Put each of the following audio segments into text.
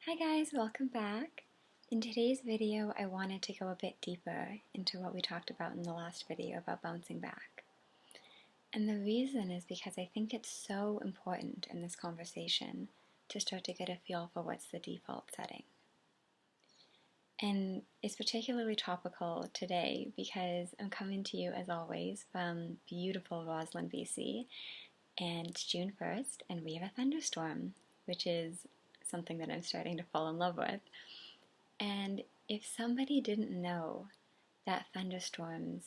Hi guys, welcome back. In today's video, I wanted to go a bit deeper into what we talked about in the last video about bouncing back. And the reason is because I think it's so important in this conversation to start to get a feel for what's the default setting. And it's particularly topical today because I'm coming to you as always from beautiful Roslyn, BC, and it's June 1st and we have a thunderstorm, which is something that I'm starting to fall in love with. And if somebody didn't know that thunderstorms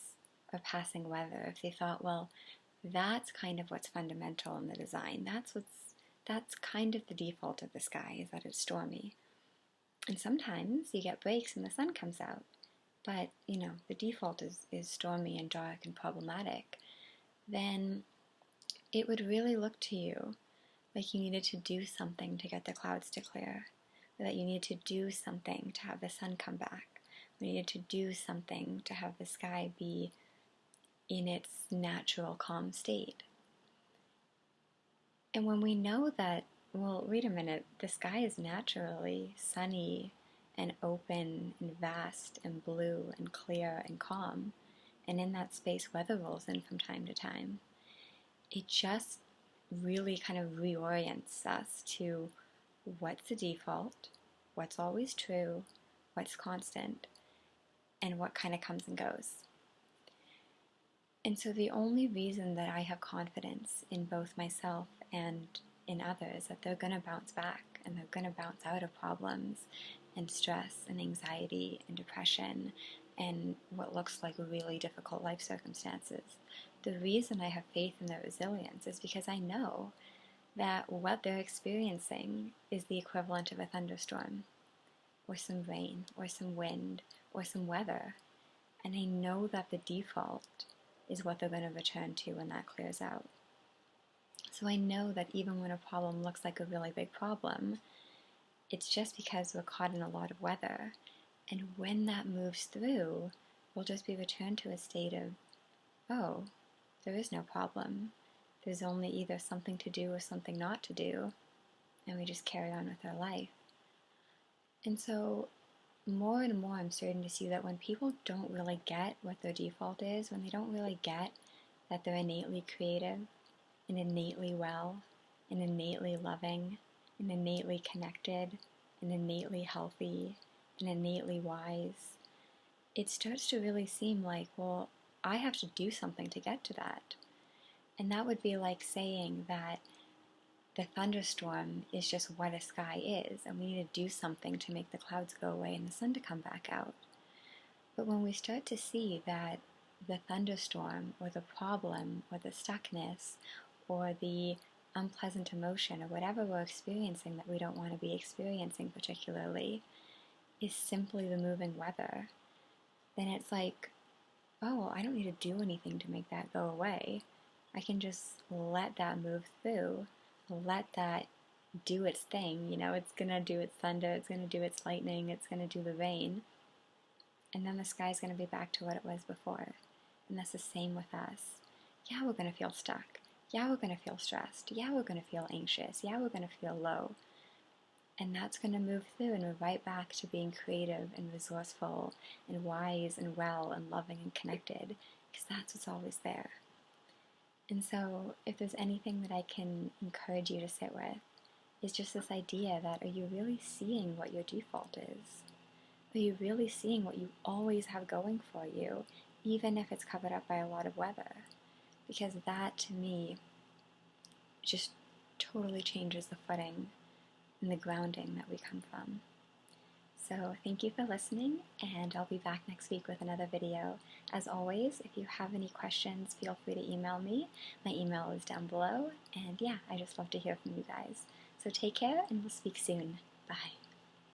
are passing weather, if they thought, well, that's kind of what's fundamental in the design, that's kind of the default of the sky, is that it's stormy. And sometimes you get breaks and the sun comes out, but the default is stormy and dark and problematic, then it would really look to you like you needed to do something to get the clouds to clear, or that you needed to do something to have the sun come back, or you needed to do something to have the sky be in its natural calm state. And when we know that, well, wait a minute, the sky is naturally sunny and open and vast and blue and clear and calm, and in that space weather rolls in from time to time, it just really kind of reorients us to what's the default, what's always true, what's constant, and what kind of comes and goes. And so the only reason that I have confidence in both myself and in others that they're going to bounce back and they're going to bounce out of problems and stress and anxiety and depression and what looks like really difficult life circumstances, the reason I have faith in their resilience is because I know that what they're experiencing is the equivalent of a thunderstorm, or some rain, or some wind, or some weather. And I know that the default is what they're going to return to when that clears out. So I know that even when a problem looks like a really big problem, it's just because we're caught in a lot of weather. And when that moves through, we'll just be returned to a state of, oh, there is no problem. There's only either something to do or something not to do, and we just carry on with our life. And so more and more I'm starting to see that when people don't really get what their default is, when they don't really get that they're innately creative and innately well and innately loving and innately connected and innately healthy and innately wise, it starts to really seem like, well, I have to do something to get to that. And that would be like saying that the thunderstorm is just what a sky is, and we need to do something to make the clouds go away and the sun to come back out. But when we start to see that the thunderstorm or the problem or the stuckness or the unpleasant emotion or whatever we're experiencing that we don't want to be experiencing particularly is simply the moving weather, then it's like, oh, I don't need to do anything to make that go away. I can just let that move through, let that do its thing. It's going to do its thunder, it's going to do its lightning, it's going to do the rain. And then the sky's going to be back to what it was before. And that's the same with us. Yeah, we're going to feel stuck. Yeah, we're going to feel stressed. Yeah, we're going to feel anxious. Yeah, we're going to feel low. And that's going to move through, and we're right back to being creative and resourceful and wise and well and loving and connected, because that's what's always there. And so if there's anything that I can encourage you to sit with, is just this idea that, are you really seeing what your default is? Are you really seeing what you always have going for you, even if it's covered up by a lot of weather? Because that, to me, just totally changes the footing and the grounding that we come from. So thank you for listening, and I'll be back next week with another video. As always, if you have any questions, feel free to email me. My email is down below, and yeah, I just love to hear from you guys. So take care, and we'll speak soon. Bye.